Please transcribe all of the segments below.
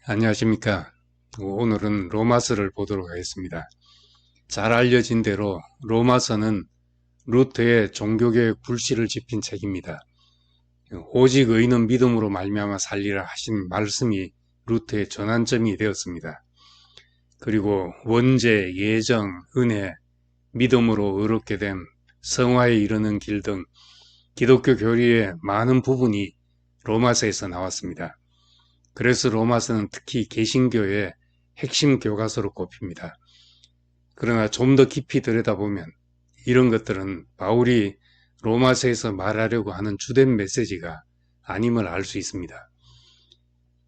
안녕하십니까. 오늘은 로마서를 보도록 하겠습니다. 잘 알려진 대로 로마서는 루터의 종교개혁 불씨를 지핀 책입니다. 오직 의인은 믿음으로 말미암아 살리라 하신 말씀이 루터의 전환점이 되었습니다. 그리고 원죄, 예정, 은혜, 믿음으로 의롭게 됨, 성화에 이르는 길 등 기독교 교리의 많은 부분이 로마서에서 나왔습니다. 그래서 로마서는 특히 개신교의 핵심 교과서로 꼽힙니다. 그러나 좀 더 깊이 들여다보면 이런 것들은 바울이 로마서에서 말하려고 하는 주된 메시지가 아님을 알 수 있습니다.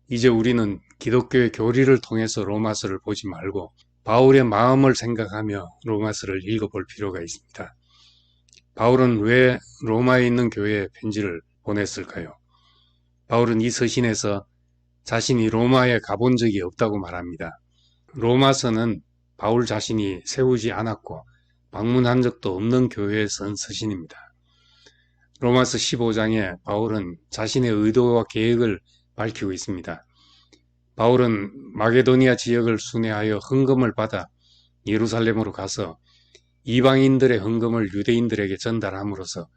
이제 우리는 기독교의 교리를 통해서 로마서를 보지 말고 바울의 마음을 생각하며 로마서를 읽어볼 필요가 있습니다. 바울은 왜 로마에 있는 교회에 편지를 보냈을까요? 바울은 이 서신에서 자신이 로마에 가본 적이 없다고 말합니다. 로마서는 바울 자신이 세우지 않았고 방문한 적도 없는 교회에 쓴 서신입니다. 로마서 15장에 바울은 자신의 의도와 계획을 밝히고 있습니다. 바울은 마게도니아 지역을 순회하여 헌금을 받아 예루살렘으로 가서 이방인들의 헌금을 유대인들에게 전달함으로써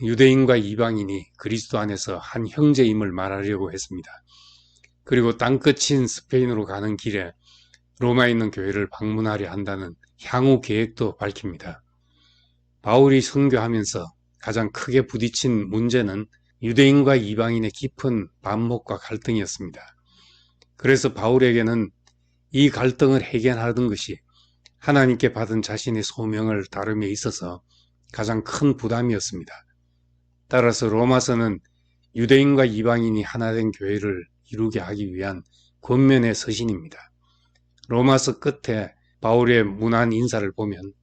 유대인과 이방인이 그리스도 안에서 한 형제임을 말하려고 했습니다. 그리고 땅끝인 스페인으로 가는 길에 로마에 있는 교회를 방문하려 한다는 향후 계획도 밝힙니다. 바울이 선교하면서 가장 크게 부딪힌 문제는 유대인과 이방인의 깊은 반목과 갈등이었습니다. 그래서 바울에게는 이 갈등을 해결하는 것이 하나님께 받은 자신의 소명을 다름에 있어서 가장 큰 부담이었습니다. 따라서 로마서는 유대인과 이방인이 하나 된 교회를 이루게 하기 위한 권면의 서신입니다. 로마서 끝에 바울의 문안 인사를 보면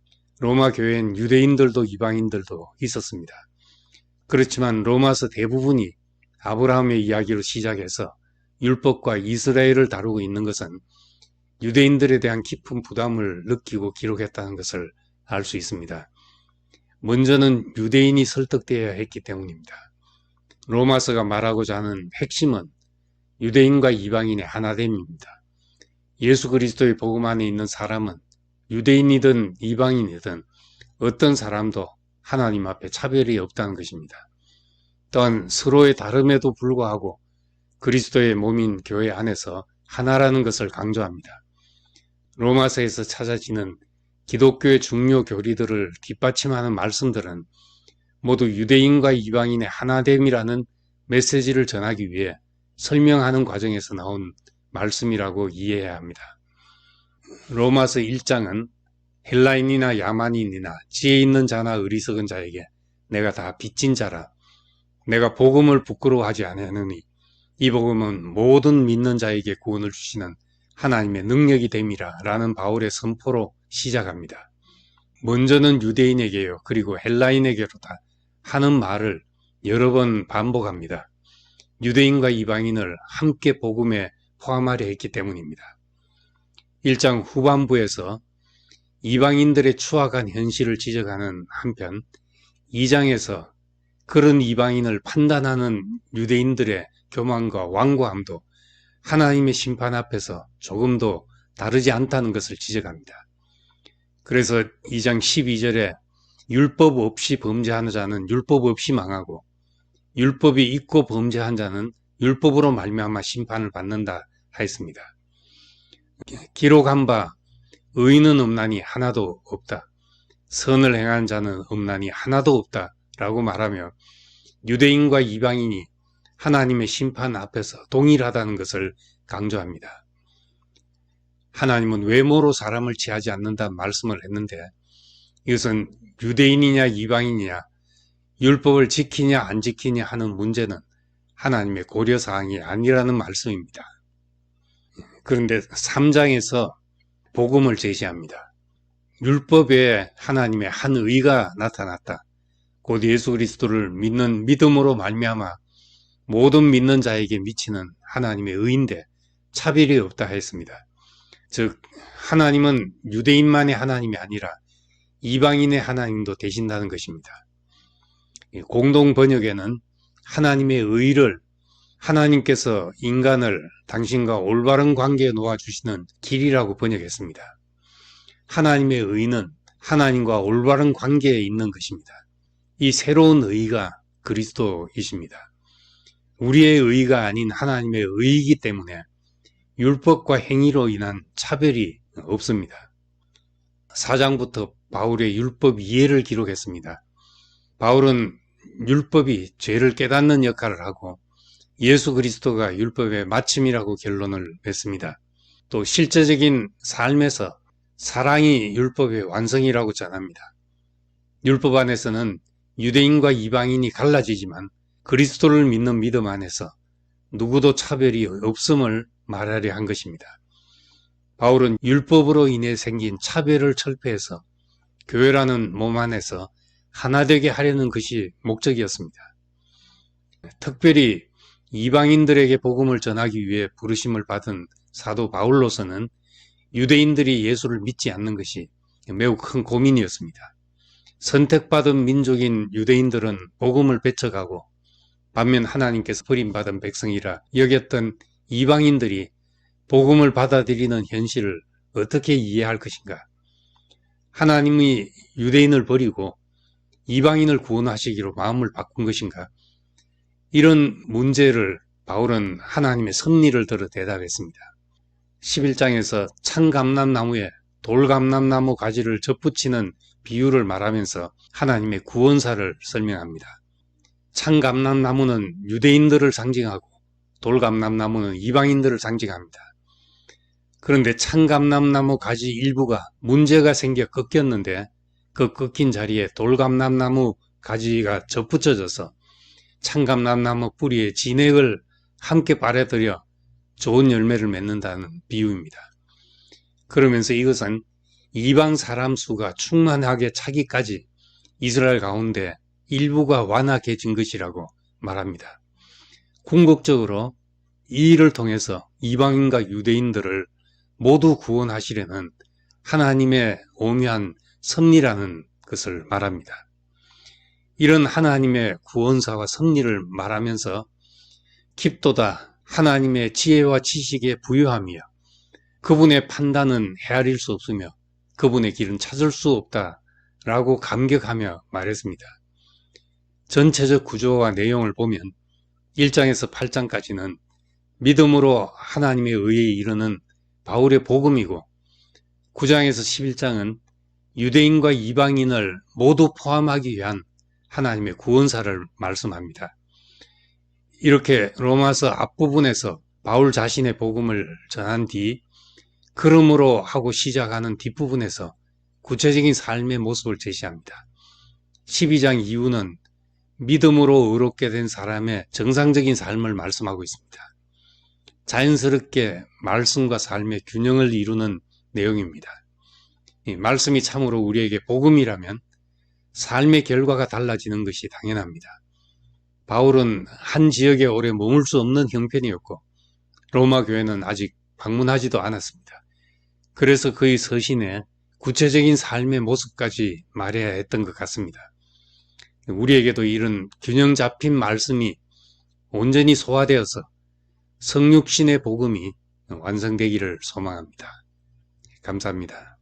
로마 교회엔 유대인들도 이방인들도 있었습니다. 그렇지만 로마서 대부분이 아브라함의 이야기로 시작해서 율법과 이스라엘을 다루고 있는 것은 유대인들에 대한 깊은 부담을 느끼고 기록했다는 것을 알 수 있습니다. 먼저는 유대인이 설득되어야 했기 때문입니다. 로마서가 말하고자 하는 핵심은 유대인과 이방인의 하나됨입니다. 예수 그리스도의 복음 안에 있는 사람은 유대인이든 이방인이든 어떤 사람도 하나님 앞에 차별이 없다는 것입니다. 또한 서로의 다름에도 불구하고 그리스도의 몸인 교회 안에서 하나라는 것을 강조합니다. 로마서에서 찾아지는 기독교의 중요 교리들을 뒷받침하는 말씀들은 모두 유대인과 이방인의 하나됨이라는 메시지를 전하기 위해 설명하는 과정에서 나온 말씀이라고 이해해야 합니다. 로마서 1장은 헬라인이나 야만인이나 지혜 있는 자나 어리석은 자에게 내가 다 빚진 자라. 내가 복음을 부끄러워하지 아니하노니 이 복음은 모든 믿는 자에게 구원을 주시는 하나님의 능력이 됨이라 라는 바울의 선포로 시작합니다. 먼저는 유대인에게요 그리고 헬라인에게로다 하는 말을 여러 번 반복합니다. 유대인과 이방인을 함께 복음에 포함하려 했기 때문입니다. 1장 후반부에서 이방인들의 추악한 현실을 지적하는 한편 2장에서 그런 이방인을 판단하는 유대인들의 교만과 완고함도 하나님의 심판 앞에서 조금도 다르지 않다는 것을 지적합니다. 그래서 2장 12절에 율법 없이 범죄하는 자는 율법 없이 망하고 율법이 있고 범죄한 자는 율법으로 말미암아 심판을 받는다 하였습니다. 기록한 바 의인은 없나니 하나도 없다. 선을 행한 자는 없나니 하나도 없다 라고 말하며 유대인과 이방인이 하나님의 심판 앞에서 동일하다는 것을 강조합니다. 하나님은 외모로 사람을 취하지 않는다는 말씀을 했는데 이것은 유대인이냐 이방인이냐 율법을 지키냐 안 지키냐 하는 문제는 하나님의 고려사항이 아니라는 말씀입니다. 그런데 3장에서 복음을 제시합니다. 율법에 하나님의 한 의가 나타났다. 곧 예수 그리스도를 믿는 믿음으로 말미암아 모든 믿는 자에게 미치는 하나님의 의인데 차별이 없다 했습니다. 즉 하나님은 유대인만의 하나님이 아니라 이방인의 하나님도 되신다는 것입니다. 공동 번역에는 하나님의 의를 하나님께서 인간을 당신과 올바른 관계에 놓아주시는 길이라고 번역했습니다. 하나님의 의는 하나님과 올바른 관계에 있는 것입니다. 이 새로운 의가 그리스도이십니다. 우리의 의가 아닌 하나님의 의이기 때문에 율법과 행위로 인한 차별이 없습니다. 4장부터 바울의 율법 이해를 기록했습니다. 바울은 율법이 죄를 깨닫는 역할을 하고 예수 그리스도가 율법의 마침이라고 결론을 냈습니다. 또 실제적인 삶에서 사랑이 율법의 완성이라고 전합니다. 율법 안에서는 유대인과 이방인이 갈라지지만 그리스도를 믿는 믿음 안에서 누구도 차별이 없음을 말하려 한 것입니다. 바울은 율법으로 인해 생긴 차별을 철폐해서 교회라는 몸 안에서 하나 되게 하려는 것이 목적이었습니다. 특별히 이방인들에게 복음을 전하기 위해 부르심을 받은 사도 바울로서는 유대인들이 예수를 믿지 않는 것이 매우 큰 고민이었습니다. 선택받은 민족인 유대인들은 복음을 배척하고 반면 하나님께서 버림받은 백성이라 여겼던 이방인들이 복음을 받아들이는 현실을 어떻게 이해할 것인가? 하나님이 유대인을 버리고 이방인을 구원하시기로 마음을 바꾼 것인가? 이런 문제를 바울은 하나님의 섭리를 들어 대답했습니다. 11장에서 참감람나무에 돌감람나무 가지를 접붙이는 비유를 말하면서 하나님의 구원사를 설명합니다. 참감람나무는 유대인들을 상징하고 돌감람나무는 이방인들을 상징합니다. 그런데 참감람나무 가지 일부가 문제가 생겨 꺾였는데 그 꺾인 자리에 돌감람나무 가지가 접붙여져서 참감람나무 뿌리에 진액을 함께 빨아들여 좋은 열매를 맺는다는 비유입니다. 그러면서 이것은 이방 사람 수가 충만하게 차기까지 이스라엘 가운데 일부가 완악해진 것이라고 말합니다. 궁극적으로 이 일을 통해서 이방인과 유대인들을 모두 구원하시려는 하나님의 오묘한 섭리라는 것을 말합니다. 이런 하나님의 구원사와 섭리를 말하면서 깊도다 하나님의 지혜와 지식에 부유하며 그분의 판단은 헤아릴 수 없으며 그분의 길은 찾을 수 없다라고 감격하며 말했습니다. 전체적 구조와 내용을 보면 1장에서 8장까지는 믿음으로 하나님의 의에 이르는 바울의 복음이고 9장에서 11장은 유대인과 이방인을 모두 포함하기 위한 하나님의 구원사를 말씀합니다. 이렇게 로마서 앞부분에서 바울 자신의 복음을 전한 뒤 그러므로 하고 시작하는 뒷부분에서 구체적인 삶의 모습을 제시합니다. 12장 이후는 믿음으로 의롭게 된 사람의 정상적인 삶을 말씀하고 있습니다. 자연스럽게 말씀과 삶의 균형을 이루는 내용입니다. 이 말씀이 참으로 우리에게 복음이라면 삶의 결과가 달라지는 것이 당연합니다. 바울은 한 지역에 오래 머물 수 없는 형편이었고 로마 교회는 아직 방문하지도 않았습니다. 그래서 그의 서신에 구체적인 삶의 모습까지 말해야 했던 것 같습니다. 우리에게도 이런 균형 잡힌 말씀이 온전히 소화되어서 성육신의 복음이 완성되기를 소망합니다. 감사합니다.